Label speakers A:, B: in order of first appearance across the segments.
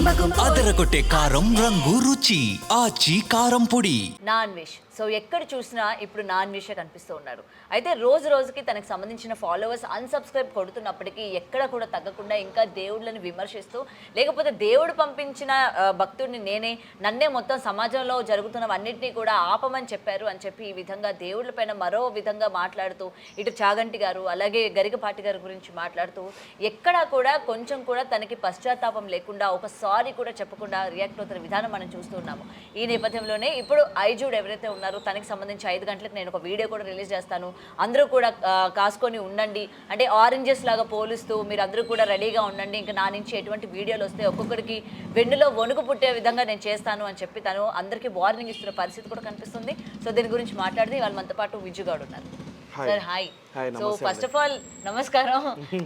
A: అదరగొట్టే కారం రంగు రుచి ఆచి కారం పొడి.
B: నాన్ వెజ్ సో ఎక్కడ చూసినా ఇప్పుడు నాన్ వెజ్ కనిపిస్తూ ఉన్నారు. అయితే రోజు రోజుకి తనకు సంబంధించిన ఫాలోవర్స్ అన్సబ్స్క్రైబ్ కొడుతున్నప్పటికీ ఎక్కడ కూడా తగ్గకుండా ఇంకా దేవుళ్ళని విమర్శిస్తూ, లేకపోతే దేవుడు పంపించిన భక్తుడిని నన్నే మొత్తం సమాజంలో జరుగుతున్నవన్నింటినీ కూడా ఆపమని చెప్పారు అని చెప్పి ఈ విధంగా దేవుళ్ళపైన మరో విధంగా మాట్లాడుతూ, ఇటు చాగంటి గారు అలాగే గరికపాటి గారి గురించి మాట్లాడుతూ ఎక్కడా కూడా కొంచెం కూడా తనకి పశ్చాత్తాపం లేకుండా, ఒక సారీ కూడా చెప్పకుండా రియాక్ట్ అవుతున్న విధానం మనం చూస్తూ ఉన్నాము. ఈ నేపథ్యంలోనే ఇప్పుడు ఐజూడ్ ఎవరైతే ఉన్నారో తనకి సంబంధించి 5 గంటలకు నేను ఒక వీడియో కూడా రిలీజ్ చేస్తాను, అందరూ కూడా కాసుకొని ఉండండి, అంటే ఆరెంజెస్ లాగా పోలుస్తూ మీరు అందరూ కూడా రెడీగా ఉండండి, ఇంకా నా నుంచి ఎటువంటి వీడియోలు వస్తే ఒక్కొక్కరికి వెన్నులో వణుకు పుట్టే విధంగా నేను చేస్తాను అని చెప్పి తను అందరికీ వార్నింగ్ ఇస్తున్న పరిస్థితి కూడా కనిపిస్తుంది. సో దీని గురించి మాట్లాడితే వాళ్ళు మనతో పాటు విజుగాడు ఉన్నారు. Sir hi. So first of all నమస్కారం.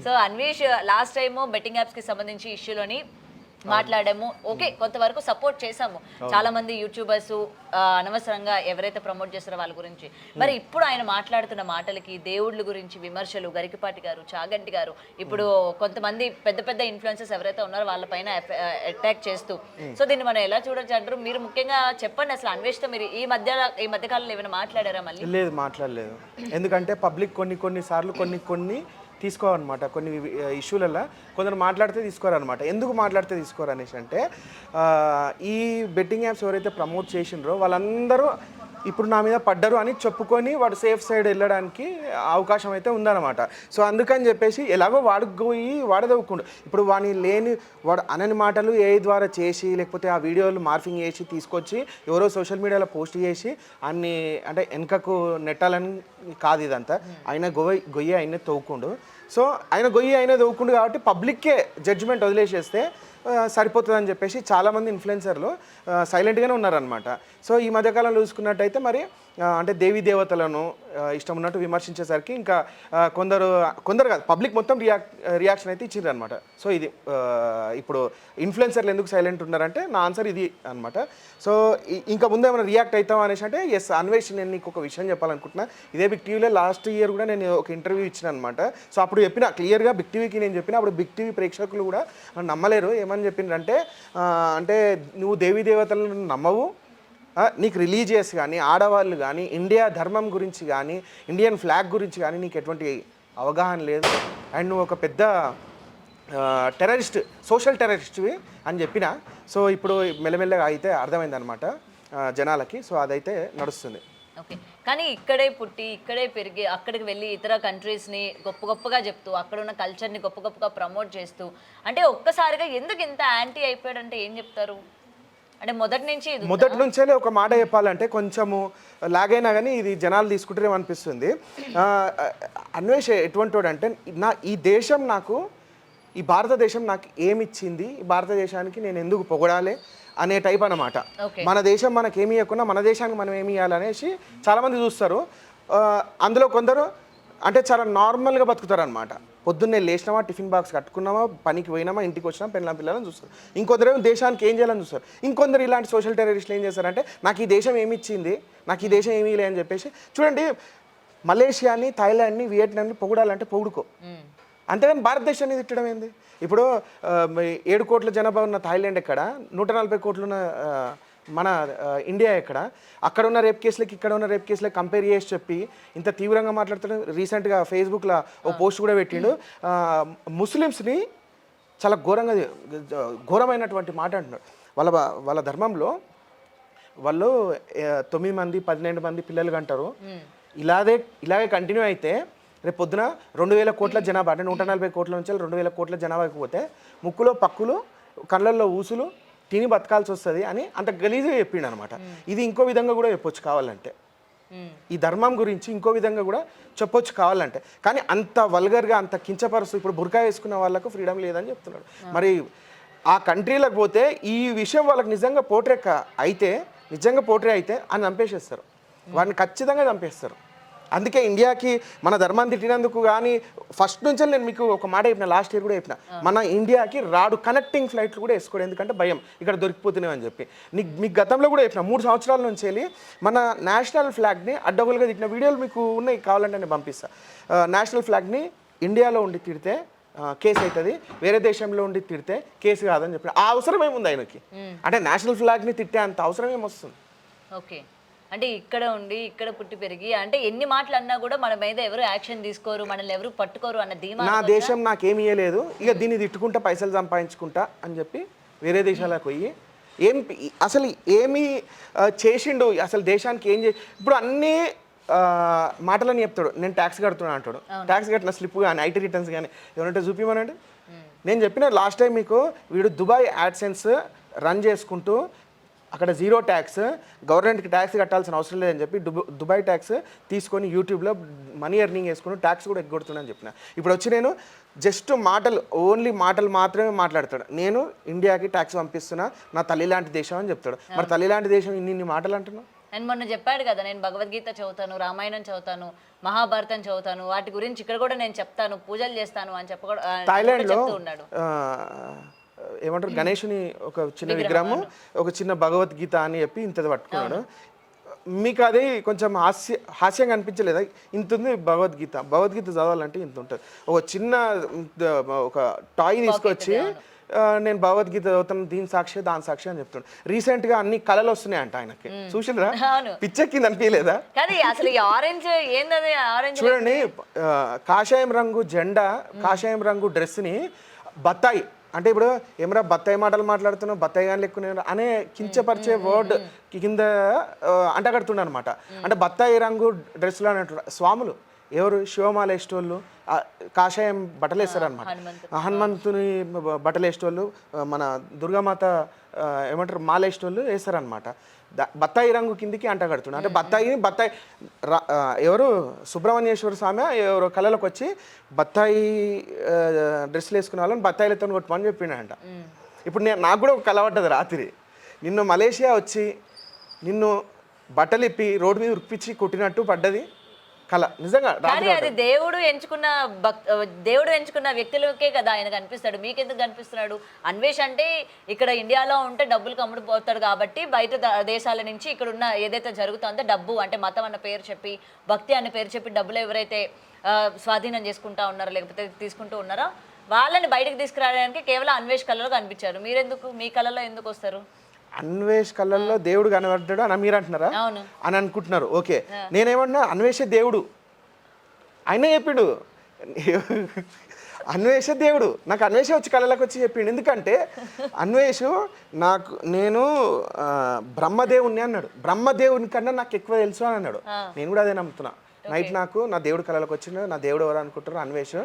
B: So Anvesh last time betting apps కి సంబంధించి ఇష్యూలోని మాట్లాడాము. ఓకే, కొంతవరకు సపోర్ట్ చేసాము. చాలా మంది యూట్యూబర్స్ అనవసరంగా ఎవరైతే ప్రమోట్ చేస్తారో వాళ్ళ గురించి. మరి ఇప్పుడు ఆయన మాట్లాడుతున్న మాటలకి దేవుళ్ళ గురించి విమర్శలు, గరికపాటి గారు, చాగంటి గారు, ఇప్పుడు కొంతమంది పెద్ద పెద్ద ఇన్ఫ్లుయెన్సర్స్ ఎవరైతే ఉన్నారో వాళ్ళపైన అటాక్ చేస్తూ, సో దీన్ని మనం ఎలా చూడొచ్చు అంటారు? మీరు ముఖ్యంగా చెప్పండి, అసలు అన్వేష్తో మీరు ఈ మధ్యకాలంలో ఏమైనా మాట్లాడారా? మళ్ళీ
C: లేదు, మాట్లాడలేదు. ఎందుకంటే పబ్లిక్ కొన్ని సార్లు కొన్ని తీసుకోవాలన్నమాట. కొన్ని ఇష్యూలలో కొందరు మాట్లాడితే తీసుకోరనమాట. ఎందుకు మాట్లాడితే తీసుకోరు అనేసి అంటే, ఈ బెట్టింగ్ యాప్స్ ఎవరైతే ప్రమోట్ చేసినారో వాళ్ళందరూ ఇప్పుడు నా మీద పడ్డరు అని చెప్పుకొని వాడు సేఫ్ సైడ్ వెళ్ళడానికి అవకాశం అయితే ఉందన్నమాట. సో అందుకని చెప్పేసి ఎలాగో వాడుకోయి వాడదవ్వకుండా, ఇప్పుడు వాడు అనని మాటలు AI ద్వారా చేసి, లేకపోతే ఆ వీడియోలు మార్ఫింగ్ చేసి తీసుకొచ్చి ఎవరో సోషల్ మీడియాలో పోస్ట్ చేసి అన్ని అంటే వెనకకు నెట్టాలని కాదు ఇదంతా. ఆయన గొయ్యి ఆయనే తవ్వుకుండు. సో ఆయన గొయ్యి ఆయనే తవ్వుకుండు కాబట్టి పబ్లిక్కే జడ్జిమెంట్ వదిలేసేస్తే సరిపోతుందని చెప్పేసి చాలామంది ఇన్ఫ్లుయెన్సర్లు సైలెంట్గానే ఉన్నారనమాట. సో ఈ మధ్యకాలంలో చూసుకున్నట్టయితే మరి అంటే దేవీ దేవతలను ఇష్టం ఉన్నట్టు విమర్శించేసరికి ఇంకా కొందరు కాదు, పబ్లిక్ మొత్తం రియాక్షన్ అయితే ఇచ్చిండ్రు అనమాట. సో ఇది ఇప్పుడు ఇన్ఫ్లుయెన్సర్లు ఎందుకు సైలెంట్ ఉన్నారంటే నా ఆన్సర్ ఇది అనమాట. సో ఇంకా ముందు ఏమైనా రియాక్ట్ అవుతాం అనేసి అంటే ఎస్ అన్వేష్, నేను నీకు ఒక విషయం చెప్పాలనుకుంటున్నా. ఇదే బిగ్ టీవీలో లాస్ట్ ఇయర్ కూడా నేను ఒక ఇంటర్వ్యూ ఇచ్చిన అనమాట. సో అప్పుడు చెప్పిన క్లియర్గా బిగ్ టీవీకి నేను చెప్పిన, అప్పుడు బిగ్ టీవీ ప్రేక్షకులు కూడా నమ్మలేరు. ఏమని చెప్పిండ్రంటే, అంటే నువ్వు దేవీ దేవతలను నమ్మవు, నీకు రిలీజియస్ కానీ, ఆడవాళ్ళు కానీ, ఇండియా ధర్మం గురించి కానీ, ఇండియన్ ఫ్లాగ్ గురించి కానీ నీకు ఎటువంటి అవగాహన లేదు, అండ్ నువ్వు ఒక పెద్ద టెర్రరిస్ట్, సోషల్ టెర్రరిస్ట్వి అని చెప్పిన. సో ఇప్పుడు మెల్లమెల్లగా అయితే అర్థమైందనమాట జనాలకి. సో అదైతే నడుస్తుంది.
B: ఓకే, కానీ ఇక్కడే పుట్టి ఇక్కడే పెరిగి అక్కడికి వెళ్ళి ఇతర కంట్రీస్ని గొప్పగా చెప్తూ, అక్కడ ఉన్న కల్చర్ని గొప్పగా ప్రమోట్ చేస్తూ, అంటే ఒక్కసారిగా ఎందుకు ఇంత యాంటీ అయిపోయాడంటే ఏం చెప్తారు? అంటే మొదటి నుంచే ఒక మాట చెప్పాలంటే కొంచెము లాగైనా కానీ ఇది జనాలు తీసుకుంటారేమో అనిపిస్తుంది. అన్వేష్ ఎటువంటి వాడు అంటే, ఈ దేశం నాకు, ఈ భారతదేశం నాకు ఏమిచ్చింది, ఈ భారతదేశానికి నేను ఎందుకు పొగడాలి అనే టైప్ అన్నమాట. మన దేశం మనకేమి ఇవ్వకుండా మన దేశానికి మనం ఏమి ఇవ్వాలనేసి చాలామంది చూస్తారు. అందులో కొందరు అంటే చాలా నార్మల్గా బతుకుతారు అనమాట. పొద్దున్నే లేచినామా, టిఫిన్ బాక్స్ కట్టుకున్నామా, పనికి పోయినామా, ఇంటికి వచ్చినా పిల్లలని చూస్తారు. ఇంకొందరు దేశానికి ఏం చేయాలని చూస్తారు. ఇంకొందరు ఇలాంటి సోషల్ టెర్రరిస్టులు ఏం చేస్తారంటే, నాకు ఈ దేశం ఏమి ఇచ్చింది, నాకు ఈ దేశం ఏమీ లే అని చెప్పేసి. చూడండి, మలేషియాని, థాయిలాండ్ని, వియట్నాంని పొగడాలంటే పొగుడుకో, అంతేగాని భారతదేశాన్ని తిట్టడం ఏంది? ఇప్పుడు 7 కోట్ల జనాభా ఉన్న థాయిలాండ్ ఎక్కడ, 140 కోట్లున్న మన ఇండియా ఎక్కడ? అక్కడ ఉన్న రేప్ కేసులకి ఇక్కడ ఉన్న రేప్ కేసులకి కంపేర్ చేసి చెప్పి ఇంత తీవ్రంగా మాట్లాడుతున్నాడు. రీసెంట్గా ఫేస్బుక్లో ఓ పోస్ట్ కూడా పెట్టిండు, ముస్లిమ్స్ని చాలా ఘోరమైనటువంటి మాట అంటున్నాడు. వాళ్ళ ధర్మంలో వాళ్ళు 9 మంది 12 మంది పిల్లలు కంటారు. ఇలాగే కంటిన్యూ అయితే రేపు పొద్దున 2000 కోట్ల జనాభా, అంటే 140 కోట్ల నుంచి 2000 కోట్ల జనాభాకి పోతే ముక్కులో పక్కులు, కళ్ళల్లో ఊసులు తిని బతకాల్సి వస్తుంది అని అంత గలీజ్గా చెప్పిండు అనమాట. ఇది ఇంకో విధంగా కూడా చెప్పొచ్చు కావాలంటే, ఈ ధర్మం గురించి ఇంకో విధంగా కూడా చెప్పొచ్చు కావాలంటే, కానీ అంత వల్గర్గా, అంత కించపరుస్తూ ఇప్పుడు బుర్కా వేసుకున్న వాళ్ళకు ఫ్రీడమ్ లేదని చెప్తున్నాడు. మరి ఆ కంట్రీలకు పోతే ఈ విషయం వాళ్ళకి నిజంగా పోట్రే అయితే అని చంపేసేస్తారు, వాడిని ఖచ్చితంగా చంపేస్తారు. అందుకే ఇండియాకి మన ధర్మాన్ని తిట్టినందుకు కానీ ఫస్ట్ నుంచి నేను మీకు ఒక మాట చెప్పిన, లాస్ట్ ఇయర్ కూడా చెప్పిన, మన ఇండియాకి రాడు కనెక్టింగ్ ఫ్లైట్లు కూడా వేసుకోవడం, ఎందుకంటే భయం ఇక్కడ దొరికిపోతున్నాయని చెప్పి. మీకు గతంలో కూడా చెప్పిన, 3 సంవత్సరాల నుంచి వెళ్ళి మన నేషనల్ ఫ్లాగ్ని అడ్డగోలుగా తిట్టిన వీడియోలు మీకు ఉన్నాయి, కావాలంటే నేను పంపిస్తాను. నేషనల్ ఫ్లాగ్ని ఇండియాలో ఉండి తిడితే
C: కేసు అవుతుంది, వేరే దేశంలో ఉండి తిడితే కేసు కాదని చెప్పి ఆ అవసరం ఏముంది ఆయనకి? అంటే నేషనల్ ఫ్లాగ్ని తిట్టే అంత అవసరం ఏమొస్తుంది?
B: ఓకే, అంటే ఇక్కడ ఉండి ఇక్కడ పుట్టి పెరిగి అంటే ఎన్ని మాటలు అన్నా కూడా మన మీద ఎవరు యాక్షన్ తీసుకోరు, మనల్ని ఎవరు పట్టుకోరు అన్న ధీమా.
C: నా దేశం నాకేమి ఇయ్యలేదు, ఇక దీన్ని తిట్టుకుంటా పైసలు సంపాదించుకుంటా అని చెప్పి వేరే దేశాలకు పోయి అసలు ఏమి చేసిండు, అసలు దేశానికి ఏం ఇప్పుడు అన్నీ మాటలని చెప్తాడు. నేను ట్యాక్స్ కడుతున్నాను అంటాడు, ట్యాక్స్ కట్టిన స్లిప్ కానీ ఐటీ రిటర్న్స్ కానీ ఏమంటే చూపిమనండి. నేను చెప్పిన లాస్ట్ టైం మీకు, వీడు దుబాయ్ యాడ్సెన్స్ రన్ చేసుకుంటూ అక్కడ జీరో ట్యాక్స్, గవర్నమెంట్కి ట్యాక్స్ కట్టాల్సిన అవసరం లేదని చెప్పి దుబాయ్ ట్యాక్స్ తీసుకొని యూట్యూబ్లో మనీ ఎర్నింగ్ చేసుకుని ట్యాక్స్ కూడా ఎగ్గొడుతున్నాను చెప్పిన. ఇప్పుడు వచ్చి నేను జస్ట్ మాటలు, ఓన్లీ మాటలు మాత్రమే మాట్లాడతాడు. నేను ఇండియాకి ట్యాక్స్ పంపిస్తున్నా, నా తల్లి లాంటి దేశం అని చెప్తాడు. మరి తల్లి లాంటి దేశం ఇన్ని మాటలు అంటున్నావు.
B: అండ్ మొన్న చెప్పాడు కదా, నేను భగవద్గీత చదువుతాను, రామాయణం చదువుతాను, మహాభారతం చదువుతాను, వాటి గురించి ఇక్కడ కూడా నేను చెప్తాను, పూజలు చేస్తాను అని
C: థాయిలాండ్లో
B: ఉన్నాడు.
C: ఏమంటారు, గణేషుని ఒక చిన్న విగ్రహము, ఒక చిన్న భగవద్గీత అని చెప్పి ఇంత పట్టుకున్నాడు. మీకు అది కొంచెం హాస్యంగా అనిపించలేదా? ఇంత ఉంది భగవద్గీత, భగవద్గీత చదవాలంటే ఇంత ఉంటుంది. ఒక చిన్న ఒక టాయ్ తీసుకొచ్చి నేను భగవద్గీత చదువుతాను, దీని సాక్షి దాని సాక్షి అని చెప్తున్నాడు. రీసెంట్గా అన్ని కళలు వస్తున్నాయంట ఆయనకి, చూసినరా? పిచ్చెక్కింది అనిపించలేదా? చూడండి, కాషాయం రంగు జెండా, కాషాయం రంగు డ్రెస్ని బత్తాయి అంటే, ఇప్పుడు ఏమరా బత్తాయి మాటలు మాట్లాడుతున్నావు, బత్తాయి కానీ లెక్కునే అనే కించపరిచే వర్డ్ కింద అంటగడుతుండ అనమాట. అంటే బత్తాయి రంగు డ్రెస్సులు అన్నట్టు స్వాములు ఎవరు? శివమాల వేసేటోళ్ళు, కాషాయం బట్టలు వేస్తారనమాట. హనుమంతుని బట్టలు వేసేటోళ్ళు, మన దుర్గామాత ఏమంటారు మాల వేసేటోళ్ళు వేస్తారనమాట. బత్తాయి రంగు కిందికి అంటగడుతున్నాడు. అంటే బత్తాయి ఎవరు? సుబ్రహ్మణ్యేశ్వర స్వామి ఎవరు కళలకు వచ్చి బత్తాయి డ్రెస్సులు వేసుకునే వాళ్ళని బత్తాయిలతో కొట్టుమని చెప్పిండంట. ఇప్పుడు నాకు కూడా ఒక కళ పడ్డది రాత్రి. నిన్ను మలేషియా వచ్చి నిన్ను బట్టలు ఇప్పి రోడ్డు మీద ఉరిపించి కొట్టినట్టు పడ్డది కళ. నిజంగా
B: అది దేవుడు ఎంచుకున్న వ్యక్తులకే కదా ఆయన కనిపిస్తాడు, మీకెందుకు కనిపిస్తున్నాడు? అన్వేష్ అంటే ఇక్కడ ఇండియాలో ఉంటే డబ్బులు కమ్ముడుపోతాడు కాబట్టి బయట దేశాల నుంచి ఇక్కడ ఉన్న ఏదైతే జరుగుతుందో డబ్బు అంటే మతం అన్న పేరు చెప్పి, భక్తి అన్న పేరు చెప్పి డబ్బులు ఎవరైతే స్వాధీనం చేసుకుంటా ఉన్నారో లేకపోతే తీసుకుంటూ ఉన్నారో వాళ్ళని బయటకు తీసుకురావడానికి కేవలం అన్వేష్ కళలో కనిపించారు. మీరెందుకు మీ కళలో ఎందుకు వస్తారు?
C: అన్వేష్ కళ్ళల్లో దేవుడు కనబడ్డాడు అని మీరు అంటున్నారా అని అనుకుంటున్నారు. ఓకే, నేనేమన్నా అన్వేషే దేవుడు ఆయనే చెప్పిండు. అన్వేష దేవుడు నాకు అన్వేష వచ్చి కళ్ళలోకి వచ్చి చెప్పిండు. ఎందుకంటే అన్వేషు నేను బ్రహ్మదేవుని అన్నాడు. బ్రహ్మదేవుని కన్నా నాకు ఎక్కువ తెలుసు అని అన్నాడు. నేను కూడా అదే నమ్ముతున్నా. నైట్ నాకు నా దేవుడు కళ్ళలోకి వచ్చిండు. నా దేవుడు ఎవరు అనుకుంటారు? అన్వేష్.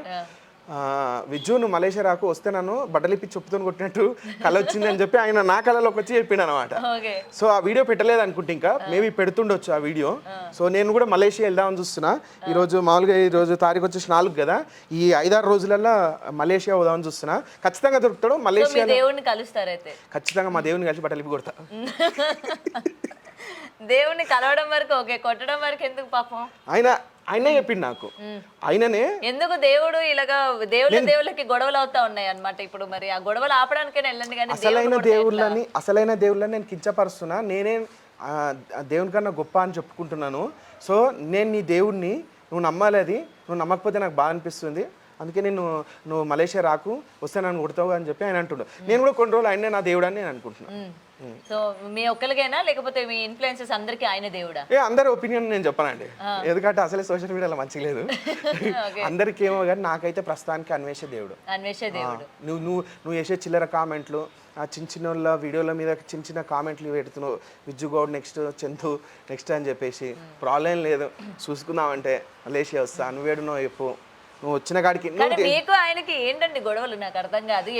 C: విజ్జు నువ్వు మలేషియా రాకు, వస్తే నన్ను బట్టలిప్పి చెప్పుతో కొట్టినట్టు కళ వచ్చింది అని చెప్పి ఆయన నా కళలోకి వచ్చి చెప్పిండు అనమాట. సో ఆ వీడియో పెట్టలేదు అనుకుంటే, ఇంకా మేబీ పెడుతుండొచ్చు ఆ వీడియో. సో నేను కూడా మలేషియా వెళ్దామని చూస్తున్నా. ఈరోజు మామూలుగా ఈరోజు తారీఖు వచ్చేసి 4 కదా, ఈ 5-6 రోజులలో మలేషియా పోదామని చూస్తున్నా. ఖచ్చితంగా దొరుకుతాడు మలేషియా. ఖచ్చితంగా మా దేవుడిని కలిసి బట్టలిప్పి కొడతా.
B: దేవుణ్ణి కలవడం వరకు ఓకే, కొట్టడం వరకు ఎందుకు పాపం?
C: ఆయనే చెప్పిండు నాకు. ఆయననే ఎందుకు
B: దేవుడు ఇలాగా దేవుళ్ళకి గొడవలు అవుతా ఉన్నాయి అన్నమాట. ఇప్పుడు మరి ఆ గొడవలు ఆపడానికైనా వెళ్ళండి. కానీ
C: అసలైన దేవుళ్ళని నేను కించపరుస్తున్నా. నేనే దేవుని కన్నా గొప్ప అని చెప్పుకుంటున్నాను. సో నేను నీ దేవుడిని, నువ్వు నమ్మాలి. అది నువ్వు నమ్మకపోతే నాకు బాగా అనిపిస్తుంది. అందుకే నువ్వు మలేషియా రాకు, వస్తే నన్ను కొడతావు అని చెప్పి ఆయన అంటుండు. నేను కూడా కొన్ని రోజులు ఆయనే నా దేవుడు అని నేను అనుకుంటున్నాను.
B: సో మీ ఒక్కరికైనా లేకపోతే మీ ఇన్ఫ్లుయెన్సెస్ అందరికీ ఆయన దేవుడా?
C: అందరి ఒపీనియన్ నేను చెప్పానండి, ఎందుకంటే అసలే సోషల్ మీడియాలో మంచిగా లేదు. అందరికీ ఏమో కానీ నాకైతే ప్రస్తుతానికి అన్వేష దేవుడు. నువ్వు చేసే చిల్లర కామెంట్లు, ఆ చిన్న వాళ్ళ వీడియోల మీద చిన్న కామెంట్లు పెడుతున్నావు, విజ్జు గౌడ్ నెక్స్ట్, చందు నెక్స్ట్ అని చెప్పేసి. ప్రాబ్లం లేదు, చూసుకుందామంటే మలేషియా వస్తా, నువ్వేడునో చెప్పు, నువ్వు వచ్చిన కాడికి.
B: మీకు ఆయనకి ఏంటండి గొడవలు? నాకు అర్థం కాదు.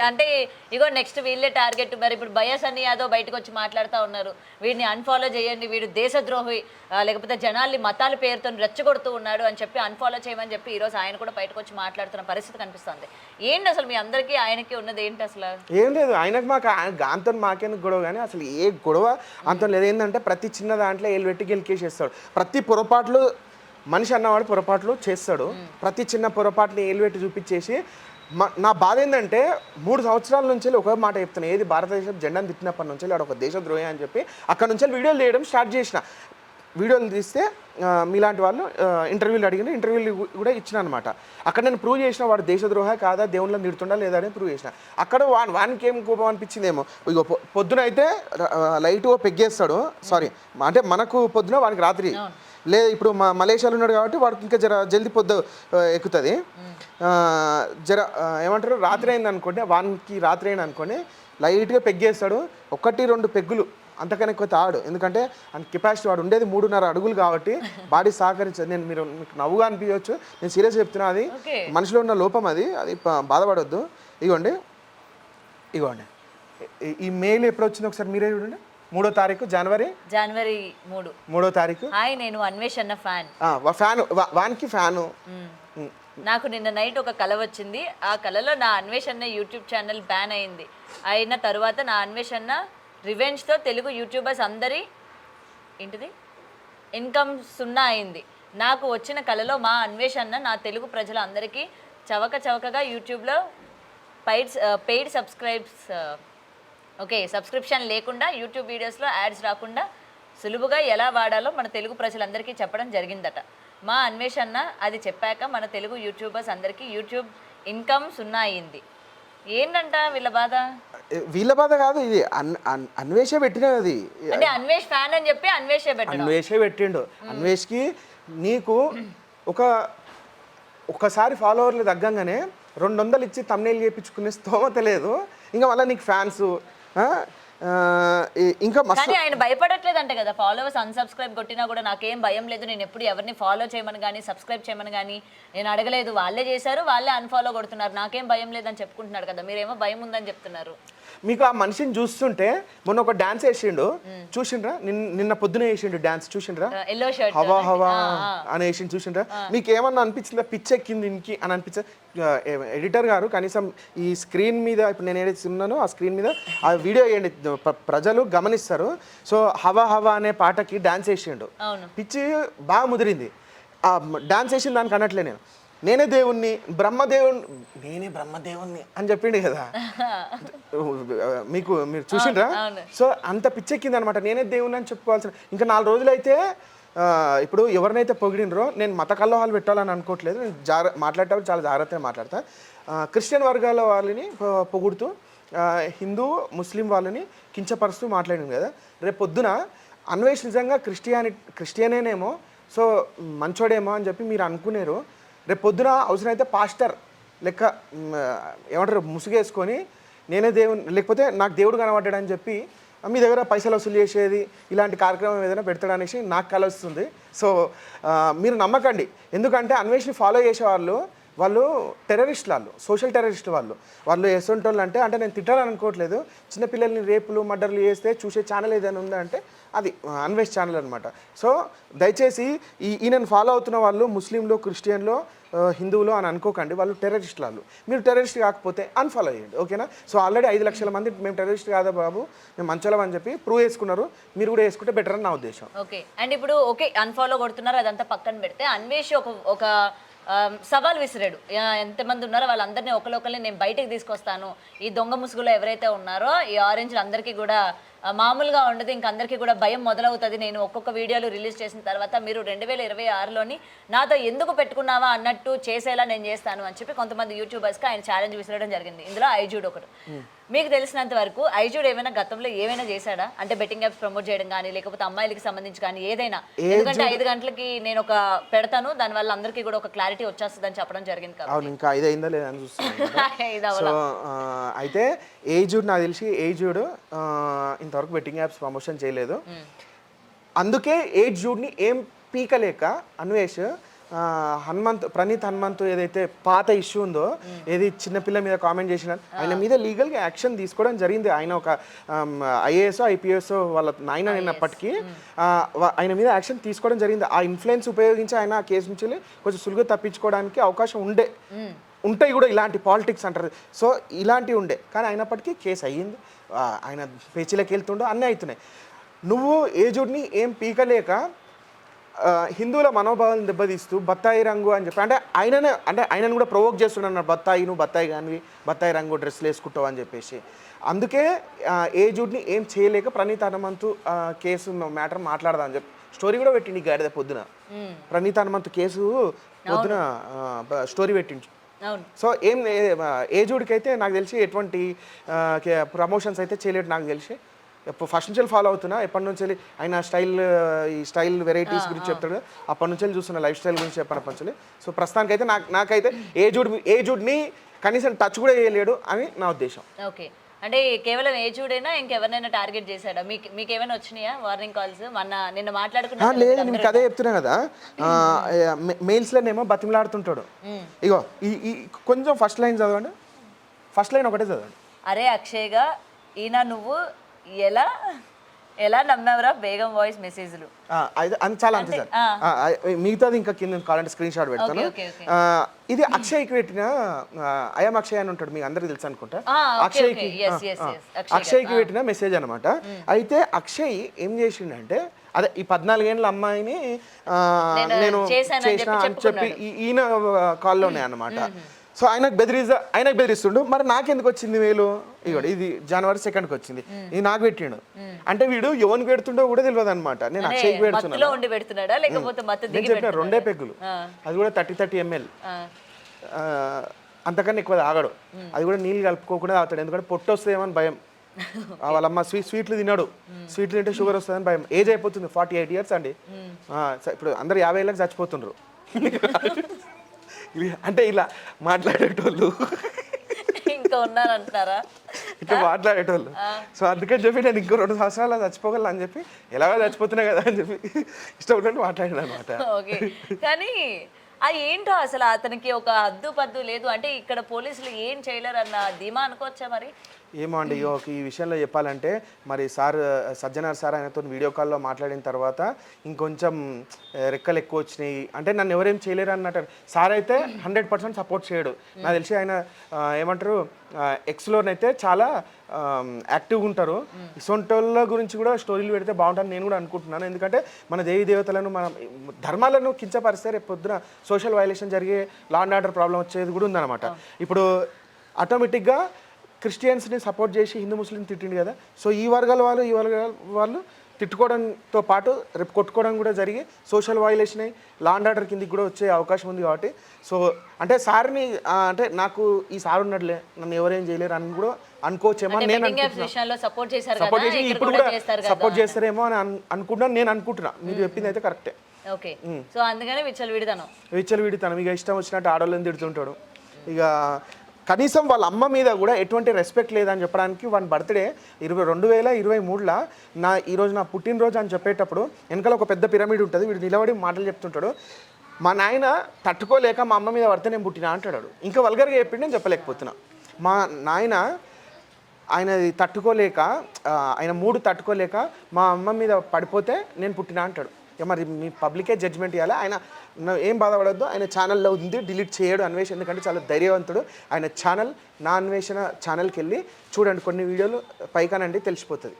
B: అంటే ఇగో నెక్స్ట్ వీళ్ళే టార్గెట్. మరి ఇప్పుడు బయాసన్ని యాదవ్ బయటకు వచ్చి మాట్లాడుతూ ఉన్నారు, వీడిని అన్ఫాలో చేయండి, వీడు దేశద్రోహి, లేకపోతే జనాల్ని మతాల పేరుతో రెచ్చగొడుతూ ఉన్నాడు అని చెప్పి అన్ఫాలో చేయమని చెప్పి ఈరోజు ఆయన కూడా బయటకు వచ్చి మాట్లాడుతున్న పరిస్థితి కనిపిస్తుంది. ఏంటి అసలు మీ అందరికీ ఆయనకి ఉన్నది ఏంటి అసలు?
C: ఏం లేదు, ఆయనకు మాకు గాంతో మాకేందుకు గొడవ, కానీ అసలు ఏ గొడవ అంత లేదు. ఏంటంటే ప్రతి చిన్న దాంట్లో ఏళ్ళు పెట్టి గెలికేసేస్తాడు. ప్రతి పొరపాట్లు మనిషి అన్నవాడు పొరపాట్లు చేస్తాడు. ప్రతి చిన్న పొరపాటుని ఏలువెట్టి చూపించేసి నా బాధ ఏంటంటే 3 సంవత్సరాల నుంచి ఒక మాట చెప్తాను, ఏది భారతదేశం జెండాను తిట్టినప్పటి నుంచి వాడు ఒక దేశద్రోహి అని చెప్పి అక్కడ నుంచి వీడియోలు చేయడం స్టార్ట్ చేసిన. వీడియోలు తీస్తే మీలాంటి వాళ్ళు ఇంటర్వ్యూలు అడిగిన ఇంటర్వ్యూలు కూడా ఇచ్చిన అనమాట. అక్కడ నేను ప్రూవ్ చేసిన వాడు దేశద్రోహ కాదా, దేవుళ్ళని తిడుతుండా లేదా అని ప్రూవ్ చేసిన. అక్కడ వానికి ఏం కోపం అనిపించిందేమో, ఇగో పొద్దున అయితే లైట్గా పెగ్గేస్తాడు, సారీ అంటే మనకు పొద్దున వానికి రాత్రి లేదు. ఇప్పుడు మలేషియాలో ఉన్నాడు కాబట్టి వాడికి ఇంకా జల్దీ పొద్దు ఎక్కుతుంది. ఏమంటారు రాత్రి అయింది అనుకోండి, వానికి రాత్రి అయింది అనుకోండి లైట్గా పెగ్గేస్తాడు. 1-2 పెగ్గులు అంతకన్నా ఎక్కువ తాడు. ఎందుకంటే అంత కెపాసిటీ వాడు ఉండేది 3.5 అడుగులు కాబట్టి బాడీ సహకరించదు. నేను మీకు నవ్వుగా అనిపించవచ్చు, నేను సీరియస్గా చెప్తున్నా. అది మనిషిలో ఉన్న లోపం, అది బాధపడొద్దు. ఇగోండి ఈ మెయిల్ ఎప్పుడు వచ్చింది ఒకసారి మీరే చూడండి. 3వ తారీఖు జనవరి 3వ తారీఖు.
B: హాయ్, నేను అన్వేష్ అన్న ఫ్యాన్.
C: వానికి ఫ్యాను.
B: నాకు నిన్న నైట్ ఒక కల వచ్చింది. ఆ కలలో నా అన్వేష్ అన్న యూట్యూబ్ ఛానల్ బ్యాన్ అయింది. అయిన తర్వాత నా అన్వేష్ అన్న రివెంజ్తో తెలుగు యూట్యూబర్స్ అందరి ఇన్కమ్ 0 అయింది. నాకు వచ్చిన కలలో మా అన్వేష్ అన్న నా తెలుగు ప్రజల అందరికీ చవకగా యూట్యూబ్లో పెయిడ్ సబ్స్క్రిప్షన్ లేకుండా యూట్యూబ్ వీడియోస్లో యాడ్స్ రాకుండా సులువుగా ఎలా వాడాలో మన తెలుగు ప్రజలందరికీ చెప్పడం జరిగిందట. మా అన్వేష్ అన్న అది చెప్పాక మన తెలుగు యూట్యూబర్స్ అందరికీ యూట్యూబ్ ఇన్కమ్ 0 అయింది. ఏంటంట వీళ్ళ బాధ కాదు, ఇది అన్వేషే పెట్టినది. అది అంటే అన్వేష్ ఫ్యాన్ అని చెప్పి అన్వేషే పెట్టిండు. అన్వేష్కి నీకు ఒకసారి ఫాలోవర్లు తగ్గంగానే 200 ఇచ్చి తమ్నైల్ చేయించుకునే స్తోమత లేదు. ఇంకా మళ్ళీ నీకు ఫ్యాన్స్ ఇంకా కానీ ఆయన భయపడట్లేదు అంటే కదా. ఫాలోవర్స్ అన్సబ్స్క్రైబ్ కొట్టినా కూడా నాకేం భయం లేదు, నేను ఎప్పుడు ఎవరిని ఫాలో చేయమని కానీ సబ్స్క్రైబ్ చేయమని కానీ నేను అడగలేదు, వాళ్ళే చేశారు, వాళ్ళే అన్ఫాలో కొడుతున్నారు, నాకేం భయం లేదని చెప్పుకుంటున్నాడు కదా. మీరేమో భయం ఉందని చెప్తున్నారు.
C: మీకు ఆ మనిషిని చూస్తుంటే మొన్న ఒక డాన్స్ వేసిండు, చూసిండ్రా? నిన్న పొద్దున వేసిండు డాన్స్, చూసిండ్రా? హవా హవా అని వేసిండు, చూసిండ్రా? మీకు ఏమన్నా అనిపించిందా పిచ్చెక్కింది ఇంకి అని అనిపించదు? ఎడిటర్ గారు కనీసం ఈ స్క్రీన్ మీద ఇప్పుడు నేను ఏదైతే ఉన్నానో ఆ స్క్రీన్ మీద ఆ వీడియో వేయండి, ప్రజలు గమనిస్తారు. సో హవా హవా అనే పాటకి డాన్స్ వేసిండు, పిచ్చి బాగా ముదిరింది. ఆ డాన్స్ వేసిన దానికి అనట్లే నేనే దేవుణ్ణి బ్రహ్మదేవుణ్ణి అని చెప్పిండు కదా. మీరు చూసిండ్రా? సో అంత పిచ్చెక్కింది అనమాట. నేనే దేవుణ్ణి అని చెప్పుకోవాల్సిన. ఇంకా 4 రోజులైతే ఇప్పుడు ఎవరినైతే పొగిడినరో, నేను మత కల్లోహాలు పెట్టాలని అనుకోవట్లేదు, నేను మాట్లాడేటప్పుడు చాలా జాగ్రత్తగా మాట్లాడతా. క్రిస్టియన్ వర్గాల వాళ్ళని పొగుడుతూ హిందూ ముస్లిం వాళ్ళని కించపరుస్తూ మాట్లాడింది కదా. రేపు పొద్దున అన్వేష్ నిజంగా క్రిస్టియనేనేమో, సో మంచోడేమో అని చెప్పి మీరు అనుకునేరు. రేపు పొద్దున అవసరమైతే పాస్టర్ లెక్క ఏమంటారు ముసుగేసుకొని నేనే దేవుని, లేకపోతే నాకు దేవుడు కనబడ్డాడని చెప్పి మీ దగ్గర పైసలు వసూలు చేసేది ఇలాంటి కార్యక్రమం ఏదైనా పెడతాడనేసి నాకు కల వస్తుంది. సో మీరు నమ్మకండి, ఎందుకంటే అన్వేష్ని ఫాలో చేసే వాళ్ళు టెర్రరిస్టులు, వాళ్ళు సోషల్ టెర్రరిస్టులు. వాళ్ళు ఎసొంటి వాళ్ళు అంటే నేను తిట్టాలని అనుకోవట్లేదు, చిన్నపిల్లల్ని రేపులు మర్డర్లు చేస్తే చూసే ఛానల్ ఏదైనా ఉందా అంటే అది అన్వేష్ ఛానల్ అనమాట. సో దయచేసి ఈయనను ఫాలో అవుతున్న వాళ్ళు ముస్లింలు, క్రిస్టియన్లు, హిందువులు అని అనుకోకండి, వాళ్ళు టెర్రరిస్టులు. వాళ్ళు మీరు టెర్రరిస్ట్ కాకపోతే అన్ఫాలో చేయండి, ఓకేనా? సో ఆల్రెడీ 5 లక్షల మంది మేము టెర్రరిస్ట్ కాదా బాబు, మేము మంచోళం అని చెప్పి ప్రూవ్ చేసుకున్నారు. మీరు కూడా వేసుకుంటే బెటర్ అని నా ఉద్దేశం.
B: ఓకే. అండ్ ఇప్పుడు అన్ఫాలో కొడుతున్నారు, అదంతా పక్కన పెడితే అన్వేష్ ఒక సవాల్ విసిరాడు. ఎంతమంది ఉన్నారో వాళ్ళందరినీ ఒకరిని నేను బయటకు తీసుకొస్తాను, ఈ దొంగ ముసుగులో ఎవరైతే ఉన్నారో ఈ ఆరెంజ్ అందరికీ కూడా మామూలుగా ఉండదు, ఇంక అందరికీ కూడా భయం మొదలవుతుంది. నేను ఒక్కొక్క వీడియోలు రిలీజ్ చేసిన తర్వాత మీరు 2026లోని నాతో ఎందుకు పెట్టుకున్నావా అన్నట్టు చేసేలా నేను చేస్తాను అని చెప్పి కొంతమంది యూట్యూబర్స్కి ఆయన ఛాలెంజ్ విసిరడం జరిగింది. ఇందులో ఐజూడ్ ఒకటి. మీకు తెలిసినంత వరకు ఐజూడ్ ఏమైనా గతంలో ఏమైనా చేశాడా? అంటే బెట్టింగ్ యాప్స్ ప్రమోట్ చేయడం కానీ, లేకపోతే అమ్మాయిలకి సంబంధించి కానీ ఏదైనా? ఎందుకంటే 5 గంటలకి నేను ఒక పెడతాను, దానివల్ల అందరికీ కూడా ఒక క్లారిటీ వచ్చేస్తుంది అని చెప్పడం జరిగింది కదా.
C: ఇంకా 5 అయిందా లేదా అని చూస్తాను. అయితే ఏజూడ్ నాకు తెలిసి ఏజూడ్ ఇంతవరకు బెట్టింగ్ యాప్స్ ప్రమోషన్ చేయలేదు. అందుకే ఏజూడ్ని ఏం పీకలేక అన్వేష్ ప్రణీత్ హనుమంత్ ఏదైతే పాత ఇష్యూ ఉందో, ఏది చిన్నపిల్ల మీద కామెంట్ చేసిన ఆయన మీద లీగల్గా యాక్షన్ తీసుకోవడం జరిగింది. ఆయన ఒక ఐఏఎస్ ఐపీఎస్ వాళ్ళ నాయన అయినప్పటికీ ఆయన మీద యాక్షన్ తీసుకోవడం జరిగింది. ఆ ఇన్ఫ్లుయెన్స్ ఉపయోగించి ఆయన ఆ కేసు నుంచి కొంచెం సులువుగా తప్పించుకోవడానికి అవకాశం ఉంటాయి కూడా, ఇలాంటి పాలిటిక్స్ అంటారు. సో ఇలాంటివి ఉండే, కానీ అయినప్పటికీ కేసు అయ్యింది, ఆయన పేచీలకు వెళ్తుండో అన్నీ అవుతున్నాయి. నువ్వు ఏజుడ్ని ఏం పీకలేక హిందువుల మనోభావాలను దెబ్బతీస్తూ బత్తాయి రంగు అని చెప్పి అంటే ఆయనను కూడా ప్రొవోక్ చేస్తున్నాడు, నువ్వు బత్తాయి కానీ బత్తాయి రంగు డ్రెస్సులు వేసుకుంటావు అని చెప్పేసి. అందుకే ఏజుడ్ని ఏం చేయలేక ప్రణీత్ హనుమంతు కేసు మ్యాటర్ మాట్లాడదామని చెప్పి స్టోరీ కూడా పెట్టిండు ఈ గాడిద పొద్దున. ప్రణీత హనుమంతు కేసు పొద్దున స్టోరీ పెట్టిండు.
B: అవును.
C: సో ఏజుడికి అయితే నాకు తెలిసి ఎటువంటి ప్రమోషన్స్ అయితే చేయలేడు నాకు తెలిసి. ఫస్ట్ నుంచి ఫాలో అవుతున్నా, ఎప్పటి నుంచి ఆయన ఈ స్టైల్ వెరైటీస్ గురించి చెప్తాడు, అప్పటి నుంచి చూస్తున్నా లైఫ్ స్టైల్ గురించి చెప్పినప్పటి నుంచి. సో ప్రస్తుతానికి అయితే నాకైతే ఏజుడ్ని కనీసం టచ్ కూడా చేయలేడు అని నా ఉద్దేశం.
B: ఓకే, అంటే కేవలం ఏజుడైనా ఇంకెవరినైనా టార్గెట్ చేశాడా? మీకు ఏమైనా వచ్చినాయా వార్నింగ్ కాల్స్? నిన్న మాట్లాడుకున్నా.
C: లేదు, నేను అదే చెప్తున్నా కదా, మెయిల్స్లోనేమో బతిమలాడుతుంటాడు. ఇగో ఈ కొంచెం ఫస్ట్ లైన్ చదవండి, ఫస్ట్ లైన్ ఒకటే చదవండి.
B: అరే అక్షయ్గా ఈయన నువ్వు ఎలా నమ్మావురా బేగం వాయిస్ మెసేజ్లు.
C: అది చాలా అంతే సార్. మిగతాది ఇంకా కింద కావాలంటే స్క్రీన్ షాట్ పెడతాను. ఇది అక్షయ్కి పెట్టిన ఐఎమ్ అక్షయ్ అని ఉంటాడు, మీకు అందరికి తెలుసు అనుకుంటా. అక్షయ్కి పెట్టిన మెసేజ్ అనమాట. అయితే అక్షయ్ ఏం చేసిండంటే, అదే ఈ 14 ఏళ్ళ అమ్మాయిని నేను చేసిన అని చెప్పి ఈయన కాల్లోనే అనమాట. సో ఆయనకు బెదిరిస్తుండు. మరి నాకెందుకు వచ్చింది మేలు? ఇది జనవరి 2కి వచ్చింది, ఇది నాకు పెట్టిండు. అంటే వీడు ఎవరికి పెడుతుండో కూడా తెలియదు అనమాట. నేను అక్షయ్కి పెడుతున్నాను. నేను చెప్పిన 2 పెగ్గులు, అది కూడా 30 ml, అంతకన్నా ఎక్కువ తాగడు. అది కూడా నీళ్ళు కలుపుకోకుండా తాగుతాడు, ఎందుకంటే పొట్టు వస్తుందేమని భయం. వాళ్ళమ్మ స్వీట్లు తిన్నాడు, స్వీట్లు తింటే షుగర్ వస్తుందని భయం. ఏజ్ అయిపోతుంది, 48 years అండి. ఇప్పుడు అందరు 50 ఏళ్ళకి చచ్చిపోతుండ్రు. అంటే ఇలా మాట్లాడేటోళ్ళు
B: ఇంకా ఉన్నారంటారా?
C: ఇట్లా మాట్లాడేటోళ్ళు. సో అందుకని చెప్పి నేను ఇంకో 2 సంవత్సరాలు చచ్చిపోగలను అని చెప్పి, ఎలాగో చచ్చిపోతున్నా కదా అని చెప్పి ఇష్టం ఉన్నట్టు మాట్లాడాను అనమాట.
B: ఓకే, కానీ అది ఏంటో అసలు అతనికి ఒక హద్దు పద్దు లేదు. అంటే ఇక్కడ పోలీసులు ఏం చేయలేరు అన్న ధీమా అనుకోవచ్చా మరి?
C: ఏమో అండి, ఈ విషయంలో చెప్పాలంటే మరి సజ్జనార్ సార్ ఆయనతో వీడియో కాల్లో మాట్లాడిన తర్వాత ఇంకొంచెం రెక్కలు ఎక్కువ వచ్చినాయి. అంటే నన్ను ఎవరేం చేయలేరు అన్నట్టు. సార్ అయితే 100% సపోర్ట్ చేయడు. నాకు తెలిసి ఆయన ఏమంటారు, ఎక్స్లోనైతే చాలా యాక్టివ్గా ఉంటారు. ఇసొంటోళ్ళ గురించి కూడా స్టోరీలు పెడితే బాగుంటుందని నేను కూడా అనుకుంటున్నాను. ఎందుకంటే మన దేవీ దేవతలను, మన ధర్మాలను కించపరిస్తే రేపు పొద్దున సోషల్ వైలేషన్ జరిగే, లా అండ్ ఆర్డర్ ప్రాబ్లం వచ్చేది కూడా ఉందన్నమాట. ఇప్పుడు ఆటోమేటిక్గా క్రిస్టియన్స్ని సపోర్ట్ చేసి హిందూ ముస్లిం తిట్టిండు కదా. సో ఈ వర్గాల వాళ్ళు తిట్టుకోవడంతో పాటు రేపు కొట్టుకోవడం కూడా జరిగి సోషల్ వైలేషన్ అయ్యి లా అండ్ ఆర్డర్ కిందికి కూడా వచ్చే అవకాశం ఉంది. కాబట్టి సో అంటే సార్ని అంటే నాకు ఈ సార్ ఉన్నట్లే నన్ను ఎవరేం చేయలేరు అని కూడా అనుకోవచ్చేమో నేను అనుకుంటున్నాను.
B: సపోర్ట్ చేసి
C: ఇప్పుడు కూడా సపోర్ట్ చేస్తారేమో అని అనుకుంటున్నాను. నేను అనుకుంటున్నా, మీరు చెప్పింది అయితే కరెక్టే.
B: ఓకే, సో అందుకనే
C: విచ్చలవిడితనం ఇక ఇష్టం వచ్చినట్టు ఆడవాళ్ళని తిడుతుంటాడు. ఇక కనీసం వాళ్ళ అమ్మ మీద కూడా ఎటువంటి రెస్పెక్ట్ లేదని చెప్పడానికి వాని బర్త్డే 2023లో ఈరోజు నా పుట్టినరోజు అని చెప్పేటప్పుడు వెనకాల ఒక పెద్ద పిరమిడ్ ఉంటుంది, వీడు నిలబడి మాటలు చెప్తుంటాడు. మా నాయన తట్టుకోలేక మా అమ్మ మీద పడితే నేను పుట్టినా అంటాడు. ఇంకా వల్గర్గా చెప్పిండి నేను చెప్పలేకపోతున్నా. మా నాయన ఆయనది తట్టుకోలేక, ఆయన మూడు తట్టుకోలేక మా అమ్మ మీద పడిపోతే నేను పుట్టినా అంటాడు. మరి మీ పబ్లికే జడ్జ్మెంట్ ఇవ్వాలి. ఆయన ఏం బాధపడద్దు, ఆయన ఛానల్లో ఉంది, డిలీట్ చేయడు అన్వేషణ, ఎందుకంటే చాలా ధైర్యవంతుడు. ఆయన ఛానల్ నా అన్వేషణ ఛానల్కి వెళ్ళి చూడండి, కొన్ని వీడియోలు పైకానండి తెలిసిపోతుంది.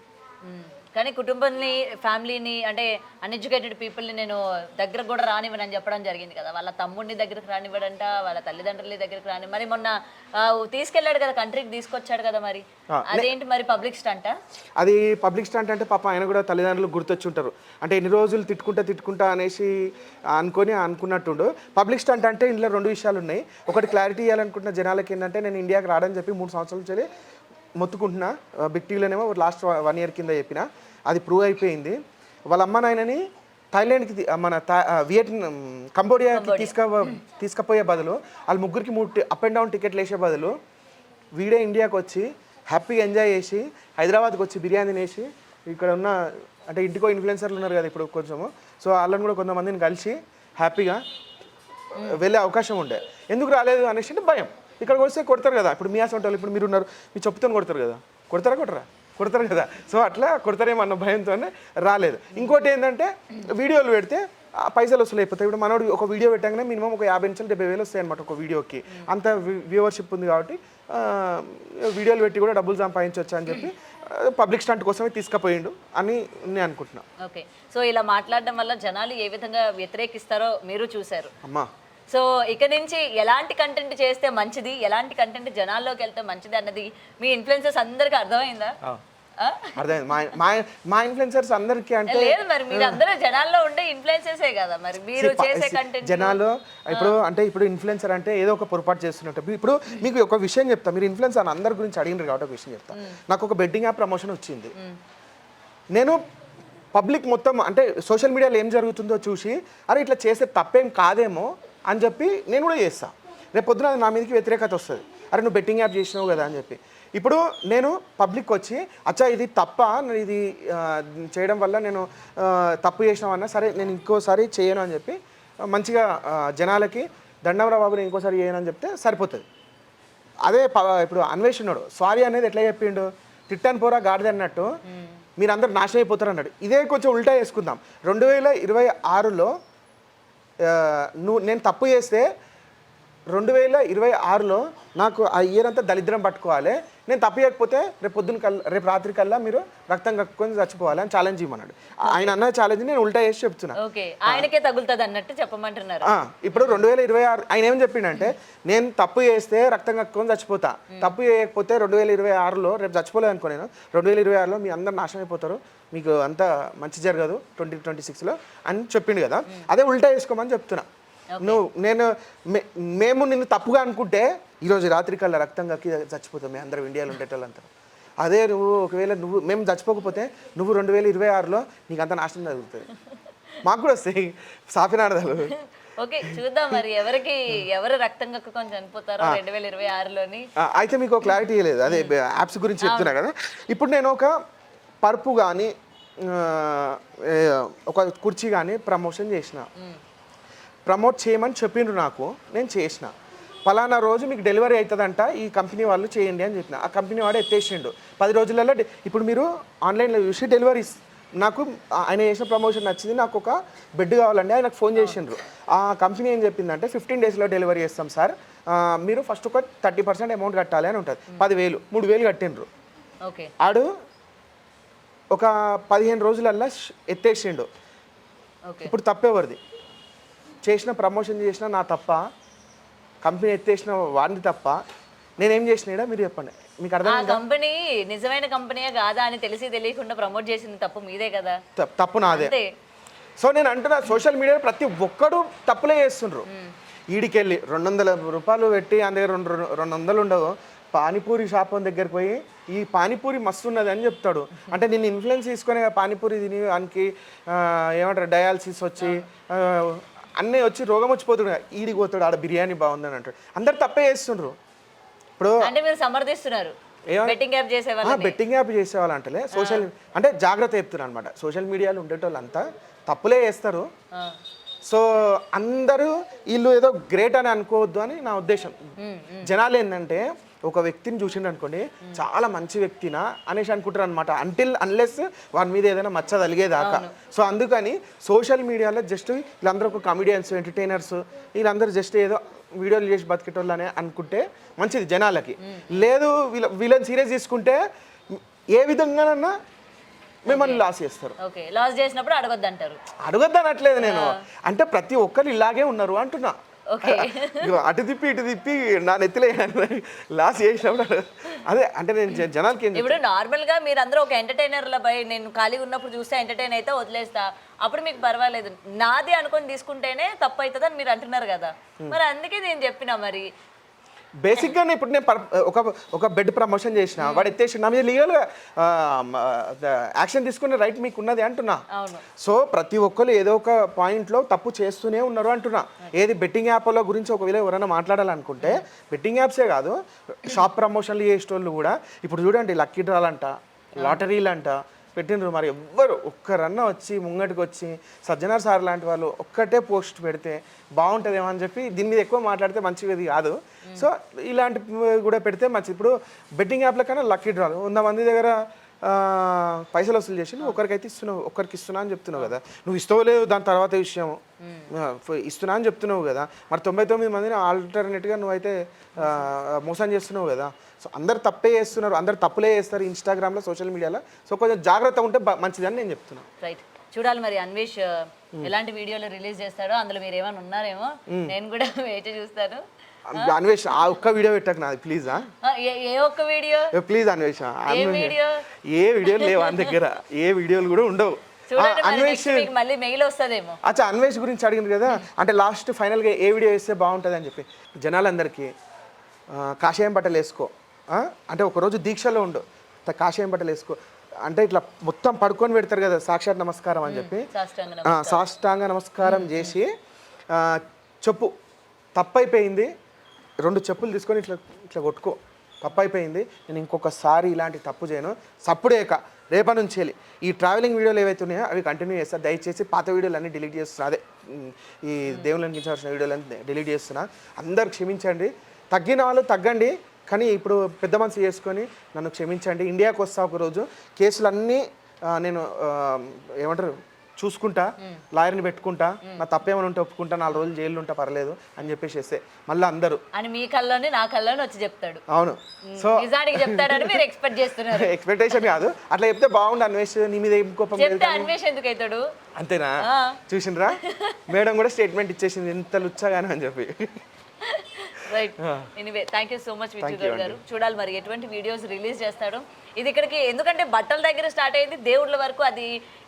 B: కానీ కుటుంబాన్ని, ఫ్యామిలీని, అంటే అన్ఎడ్యుకేటెడ్ పీపుల్ని నేను దగ్గరకు కూడా రానివ్వనని చెప్పడం జరిగింది కదా. వాళ్ళ తమ్ముడిని దగ్గరకు రానివ్వడంట, వాళ్ళ తల్లిదండ్రుల దగ్గరకు రాని, మరి మొన్న తీసుకెళ్ళాడు కదా, కంట్రీకి తీసుకొచ్చాడు కదా, మరి అదేంటి మరి పబ్లిక్ స్టంటా?
C: అది పబ్లిక్ స్టంట్ అంటే పాప ఆయన కూడా తల్లిదండ్రులు గుర్తొచ్చి ఉంటారు. అంటే ఎన్ని రోజులు తిట్టుకుంటా అనేసి అనుకున్నట్టుండు. పబ్లిక్ స్టంట్ అంటే ఇందులో 2 విషయాలు ఉన్నాయి. ఒకటి క్లారిటీ ఇవ్వాలనుకుంటున్న జనాలకి ఏంటంటే, నేను ఇండియాకి రాడని చెప్పి 3 సంవత్సరాల నుంచి మొత్తుకుంటున్నా. బిగ్ టీవీలోనేమో లాస్ట్ 1 year కింద చెప్పిన, అది ప్రూవ్ అయిపోయింది. వాళ్ళ అమ్మ నాయనని థాయిలాండ్కి, మన కంబోడియాకి తీసుకుపోయే బదులు, వాళ్ళ ముగ్గురికి 3 అప్ అండ్ డౌన్ టికెట్లు వేసే బదులు వీడే ఇండియాకి వచ్చి హ్యాపీగా ఎంజాయ్ చేసి హైదరాబాద్కి వచ్చి బిర్యానీ తినేసి, ఇక్కడ ఉన్న అంటే ఇంటికో ఇన్ఫ్లుయెన్సర్లు ఉన్నారు కదా ఇప్పుడు కొంచెము, సో వాళ్ళని కూడా కొంతమందిని కలిసి హ్యాపీగా వెళ్ళే అవకాశం ఉండే. ఎందుకు రాలేదు అనేసి అంటే భయం. ఇక్కడికి వస్తే కొడతారు కదా, ఇప్పుడు మీ అసంటోళ్ళు ఇప్పుడు మీరు ఉన్నారు, మీ చెప్పుతో కొడతారు కదా, కొడతారు కదా. సో అట్లా కొడతారేమన్న భయంతోనే రాలేదు. ఇంకోటి ఏంటంటే, వీడియోలు పెడితే పైసలు వసూలు అయిపోతాయి. ఇప్పుడు మనోడు ఒక వీడియో పెట్టగానే మినిమం ఒక 50 నుంచి 70 వస్తాయి అనమాట ఒక వీడియోకి. అంత వ్యూవర్షిప్ ఉంది కాబట్టి వీడియోలు పెట్టి కూడా డబ్బులు సంపాదించవచ్చు అని చెప్పి పబ్లిక్ స్టంట్ కోసమే తీసుకుపోయిండు అని నేను అనుకుంటున్నా.
B: ఓకే, సో ఇలా మాట్లాడడం వల్ల జనాలు ఏ విధంగా వ్యతిరేకిస్తారో మీరు చూశారు
C: అమ్మా.
B: సో ఇక నుంచి ఎలాంటి కంటెంట్ చేస్తే మంచిది, ఎలాంటి కంటెంట్ జనాల్లోకి వెళ్తే మంచిది అన్నది మీ ఇన్ఫ్లుయెన్సర్స్ అందరికీ అర్థమైందా?
C: అర్థమైంది. మా ఇన్ఫ్లుయెన్సర్స్ అందరికీ అంటే
B: లేదు మరి మీరు అందరూ జనాల్లో ఉండే ఇన్ఫ్లుయెన్సెసే కదా మరి మీరు చేసే కంటెంట్
C: జనాలు ఇప్పుడు ఇన్ఫ్లుయెన్సర్ అంటే ఏదో ఒక పొరపాటు చేస్తున్నట్టు. ఇప్పుడు మీకు ఒక విషయం చెప్తా, మీరు ఇన్ఫ్లుయెన్సర్ అందరి గురించి అడిగినారు కాబట్టి ఒక విషయం చెప్తా. నాకు ఒక బెట్టింగ్ యాప్ ప్రమోషన్ వచ్చింది. నేను పబ్లిక్ మొత్తం అంటే సోషల్ మీడియాలో ఏం జరుగుతుందో చూసి అరే ఇట్లా చేస్తే తప్పేం కాదేమో అని చెప్పి నేను కూడా చేస్తాను. రేపు పొద్దున నా మీదకి వ్యతిరేకత వస్తుంది, అరే నువ్వు బెట్టింగ్ యాప్ చేసినావు కదా అని చెప్పి. ఇప్పుడు నేను పబ్లిక్ వచ్చి అచ్చా ఇది తప్ప, ఇది చేయడం వల్ల నేను తప్పు చేసినామన్నా సరే నేను ఇంకోసారి చేయను అని చెప్పి మంచిగా జనాలకి దండంరా బాబు నేను ఇంకోసారి చేయను అని చెప్తే సరిపోతుంది. అదే ఇప్పుడు అన్వేషణుడు సారీ అనేది ఎట్లా చెప్పిండు, తిట్టాను పోరా గాడిద అన్నట్టు మీరందరూ నాశనం అయిపోతారు అన్నాడు. ఇదే కొంచెం ఉల్టా చేసుకుందాం. 2026లో నేను తప్పు చేస్తే 2026లో నాకు ఆ ఇయర్ అంతా దరిద్రం పట్టుకోవాలి, నేను తప్పు చేయకపోతే రేపు రాత్రి కల్లా మీరు రక్తం కక్కుని చచ్చిపోవాలి అని ఛాలెంజ్ ఇవ్వమన్నాడు. ఆయన అన్న ఛాలెంజ్ నేను ఉల్టా చేసి చెప్తున్నా.
B: ఆయనకే తగులుతుంది అన్నట్టు చెప్పమంటున్నారు.
C: ఇప్పుడు 2026 ఆయన ఏం చెప్పిండంటే నేను తప్పు చేస్తే రక్తం కక్కుని చచ్చిపోతా, తప్పు చేయకపోతే 2026లో రేపు చచ్చిపోలేదు అనుకో, నేను 2026లో మీ అందరు నాశనం అయిపోతారు, మీకు అంత మంచి జరగదు 2026లో అని చెప్పిండు కదా. అదే ఉల్టా చేసుకోమని చెప్తున్నా. మేము నిన్ను తప్పుగా అనుకుంటే ఈరోజు రాత్రి కల్లా రక్తం కక్కి చచ్చిపోతాం మేము అందరం ఇండియాలో ఉండేటోళ్ళంతా. అదే ఒకవేళ మేము చచ్చిపోకపోతే నువ్వు 2026లో నీకు అంత నాశనం జరుగుతుంది. మాకు కూడా వస్తాయి సాఫీనార్థాలు.
B: ఓకే చూద్దాం మరి ఎవరు రక్తం కక్కుకొని చనిపోతారో 2026లోని.
C: అయితే మీకు క్లారిటీ లేదు, అదే యాప్స్ గురించి చెప్తున్నా కదా. ఇప్పుడు నేను ఒక పరుపు కానీ ఒక కుర్చీ కానీ ప్రమోషన్ చేసిన, ప్రమోట్ చేయమని చెప్పిండ్రు నాకు, నేను చేసిన. పలానా రోజు మీకు డెలివరీ అవుతుందంట, ఈ కంపెనీ వాళ్ళు చేయండి అని చెప్పిన. ఆ కంపెనీ వాడు ఎత్తేసిండు 10 రోజులలో. ఇప్పుడు మీరు ఆన్లైన్లో చూసి డెలివరీస్ నాకు ఆయన చేసిన ప్రమోషన్ నచ్చింది, నాకు ఒక బెడ్ కావాలండి, ఆయనకు ఫోన్ చేసిండ్రు. ఆ కంపెనీ ఏం చెప్పిందంటే 15 డేస్లో డెలివరీ చేస్తాం సార్, మీరు ఫస్ట్ ఒక 30% అమౌంట్ కట్టాలి అని ఉంటుంది. 10,000 3,000 కట్టిండ్రు. ఆడు ఒక 15 రోజులల్లా ఎత్తేసిండు. ఇప్పుడు తప్పేవరిది? చేసిన ప్రమోషన్ చేసిన నా తప్ప, కంపెనీ ఎత్తేసిన వాడిని తప్ప, నేనేం చేసినా మీరు చెప్పండి. మీకు అర్థం
B: కంపెనీ నిజమైన కంపెనీయే కాదా అని తెలియకుండా ప్రమోట్ చేసింది తప్పు మీదే కదా.
C: తప్పు నాదే. సో నేను అంటున్నా సోషల్ మీడియాలో ప్రతి ఒక్కడు తప్పులే చేస్తుండ్రు. ఈడికెళ్ళి 200 రూపాయలు పెట్టి ఆయన దగ్గర 200 ఉండవు, పానీపూరి షాప్ దగ్గరికి పోయి ఈ పానీపూరి మస్తు ఉన్నది అని చెప్తాడు. అంటే నేను ఇన్ఫ్లుయెన్స్ తీసుకొని పానీపూరి తిని వానికి ఏమంటారు డయాలసిస్ వచ్చి అన్నీ వచ్చి రోగం వచ్చిపోతున్నాడు, ఈడికి పోతాడు ఆడ బిర్యానీ బాగుందని అంటాడు. అందరు తప్పే చేస్తుండ్రు. ఇప్పుడు
B: అంటే మీరు సమర్థిస్తున్నారు బెట్టింగ్ యాప్ చేసేవాళ్ళు.
C: బెట్టింగ్ యాప్ చేసేవాళ్ళు అంటే సోషల్ అంటే జాగ్రత్త చెప్తున్నారు అనమాట. సోషల్ మీడియాలో ఉండేటోళ్ళంతా తప్పులే చేస్తారు. సో అందరూ వీళ్ళు ఏదో గ్రేట్ అని అనుకోవద్దు అని నా ఉద్దేశం. జనాలు ఏంటంటే ఒక వ్యక్తిని చూసిండు అనుకోండి, చాలా మంచి వ్యక్తినా అనేసి అనుకుంటారు అనమాట, అన్లెస్ వారి మీద ఏదైనా మచ్చ తలిగేదాకా. సో అందుకని సోషల్ మీడియాలో జస్ట్ వీళ్ళందరూ ఒక కమెడియన్స్, ఎంటర్టైనర్స్, వీళ్ళందరూ జస్ట్ ఏదో వీడియోలు చేసి బతికేటోళ్ళు అని అనుకుంటే మంచిది జనాలకి. లేదు వీళ్ళని సీరియస్ తీసుకుంటే ఏ విధంగానన్నా మిమ్మల్ని లాస్ చేస్తారు.
B: లాస్ చేసినప్పుడు అడగొద్దంటారు.
C: అడగొద్దనట్లేదు నేను, అంటే ప్రతి ఒక్కరు ఇలాగే ఉన్నారు అంటున్నా. అటు తిప్పి ఇటు తిప్పి నా నెత్తిలే లాస్ చేసినప్పుడు అదే అంటే నేను జనాలకి
B: ఇప్పుడు నార్మల్ గా మీరు అందరూ ఒక ఎంటర్టైనర్ల పై నేను ఖాళీ ఉన్నప్పుడు చూస్తే ఎంటర్టైన్ అయితే వదిలేస్తా, అప్పుడు మీకు పర్వాలేదు, నాది అనుకొని తీసుకుంటేనే తప్పు అవుతుంది అని మీరు అంటున్నారు కదా. మరి అందుకే నేను చెప్పినా మరి
C: బేసిక్గా ఇప్పుడు నేను ఒక బెడ్ ప్రమోషన్ చేసిన, వాడు ఎత్తేసి నా మీద లీగల్గా యాక్షన్ తీసుకునే రైట్ మీకు ఉన్నది అంటున్నా. సో ప్రతి ఒక్కరు ఏదో ఒక పాయింట్లో తప్పు చేస్తూనే ఉన్నారు అంటున్నా. ఏది బెట్టింగ్ యాప్ల గురించి ఒకవేళ ఎవరైనా మాట్లాడాలనుకుంటే బెట్టింగ్ యాప్సే కాదు, షాప్ ప్రమోషన్లు చేసేటోళ్ళు కూడా ఇప్పుడు చూడండి లక్కీ డ్రాలంట, లాటరీలంట పెట్టినరు. మరి ఎవ్వరు ఒక్కరన్నా వచ్చి ముంగటికి వచ్చి సజ్జనార్ సార్ లాంటి వాళ్ళు ఒక్కటే పోస్ట్ పెడితే బాగుంటుందేమో అని చెప్పి దీని మీద ఎక్కువ మాట్లాడితే మంచిది కాదు. సో ఇలాంటి కూడా పెడితే మంచిది. ఇప్పుడు బెట్టింగ్ యాప్ల కన్నా లక్కీ డ్రాలు 100 మంది దగ్గర పైసలు వసూలు చేసి నువ్వు ఒకరికైతే ఇస్తున్నావు, ఒక్కరికి ఇస్తున్నా అని చెప్తున్నావు కదా. నువ్వు ఇస్తావు లేదు దాని తర్వాత విషయం, ఇస్తున్నా అని చెప్తున్నావు కదా. మరి 99 మందిని ఆల్టర్నేట్గా నువ్వైతే మోసం చేస్తున్నావు కదా. సో అందరు తప్పే చేస్తున్నారు, అందరు తప్పులే చేస్తారు ఇన్స్టాగ్రామ్లో, సోషల్ మీడియాలో. సో కొంచెం జాగ్రత్త ఉంటే మంచిదని నేను చెప్తున్నాను.
B: రైట్, చూడాలి మరి అన్వేష్ ఎలాంటి వీడియోలు రిలీజ్ చేస్తాడో, అందులో మీరు ఏమైనా ఉన్నారేమో నేను కూడా వెయిట్ చూస్తాను.
C: అన్వేష్ ఆ ఒక్క వీడియో పెట్టకు నాది ప్లీజ్
B: ఏ ఒక్క వీడియో
C: ప్లీజ్ అన్వేష్
B: వీడియో?
C: ఏ వీడియోలు లేవు అని దగ్గర ఏ వీడియోలు కూడా ఉండవు
B: చూడండి మరి
C: అన్వేష్
B: next week మళ్ళీ మెయిల్ వస్తుందేమో.
C: అచ్చా అన్వేష్ గురించి అడిగింది కదా అంటే లాస్ట్ ఫైనల్గా ఏ వీడియో వేస్తే బాగుంటుంది అని చెప్పి జనాలందరికీ కాషాయం బట్టలు వేసుకో అంటే ఒకరోజు దీక్షలో ఉండు కాషాయం బట్టలు వేసుకో అంటే ఇట్లా మొత్తం పడుకొని పెడతారు కదా సాక్షాత్ నమస్కారం అని చెప్పి సాష్టాంగ నమస్కారం చేసి చెప్పు తప్పైపోయింది 2 చెప్పులు తీసుకొని ఇట్లా ఇట్లా కొట్టుకో తప్పైపోయింది నేను ఇంకొకసారి ఇలాంటి తప్పు చేయను సప్పుడేక రేపటి నుంచి వెళ్ళి ఈ ట్రావెలింగ్ వీడియోలు ఏవైతే ఉన్నాయో అవి కంటిన్యూ చేస్తా దయచేసి పాత వీడియోలు అన్నీ డిలీట్ చేస్తున్నా అదే ఈ దేవుళ్ళని కించవలసిన వీడియోలన్నీ డిలీట్ చేస్తున్నా అందరు క్షమించండి తగ్గిన వాళ్ళు తగ్గండి కానీ ఇప్పుడు పెద్ద మనసు చేసుకొని నన్ను క్షమించండి ఇండియాకి వస్తా ఒకరోజు కేసులన్నీ నేను ఏమంటారు చూసుకుంటా లాయర్ని పెట్టుకుంటా నా తప్పేమైనా ఉంటే ఒప్పుకుంటా 4 రోజులు జైలు ఉంటా పర్లేదు అని చెప్పేసి మళ్ళీ అందరూ
B: అని మీ కళ్ళలోనే నా కళ్ళలోనే వచ్చి చెప్తాడు.
C: అవును సో
B: నిజానికి చెప్తాడని మీరు ఎక్స్పెక్ట్ చేస్తున్నారు.
C: ఎక్స్పెక్టేషన్ కాదు అట్లా చెప్తే బాగుండు అన్వేష్ నీ మీద ఏం కోపం లేదు
B: చెప్తే అన్వేష్ ఎందుకు అవుతాడు
C: అంతేనా చూసిండ్రా మేడం కూడా స్టేట్మెంట్ ఇచ్చేసింది ఎంత లుచ్చగానే అని చెప్పి.
B: Right anyway thank you so much Vijay గారు. చూడాలి మరి ఎటువంటి వీడియోస్ రిలీజ్ చేస్తాడు. ఇది ఇక్కడికి ఎందుకంటే బట్టల దగ్గర స్టార్ట్ అయింది దేవుళ్ళ వరకు అది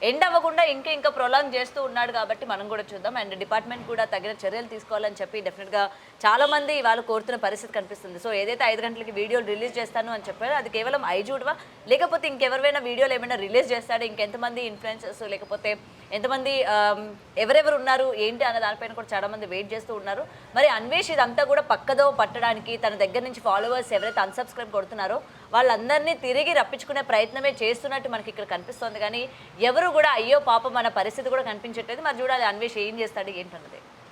B: ఎండ్ అవ్వకుండా ఇంకా ప్రొలాంగ్ చేస్తూ ఉన్నాడు కాబట్టి మనం కూడా చూద్దాం. అండ్ డిపార్ట్మెంట్ కూడా తగిన చర్యలు తీసుకోవాలని చెప్పి డెఫినెట్గా చాలా మంది వాళ్ళు కోరుతున్న పరిస్థితి కనిపిస్తుంది. సో ఏదైతే 5 గంటలకి వీడియోలు రిలీజ్ చేస్తాను అని చెప్పారో అది కేవలం ఐజూడ్వా లేకపోతే ఇంకెవరైనా వీడియోలు ఏమైనా రిలీజ్ చేస్తాడు ఇంకెంతమంది ఇన్ఫ్లుయెన్సర్స్ లేకపోతే ఎంతమంది ఎవరెవరు ఉన్నారు ఏంటి అన్న దానిపైన కూడా చాలా మంది వెయిట్ చేస్తూ ఉన్నారు. మరి అన్వేష్ ఇదంతా కూడా పక్కదో పట్టడానికి తన దగ్గర నుంచి ఫాలోవర్స్ ఎవరైతే అన్సబ్స్క్రైబ్ కొడుతున్నారో వాళ్ళందరినీ తిరిగి రప్పించుకునే ప్రయత్నమే చేస్తున్నట్టు మనకి ఇక్కడ కనిపిస్తుంది. కానీ ఎవరు కూడా అయ్యో పాపం మన పరిస్థితి కూడా కనిపించట్లేదు. మరి చూడాలి అన్వేష్ ఏం చేస్తాడు ఏంటన్నది.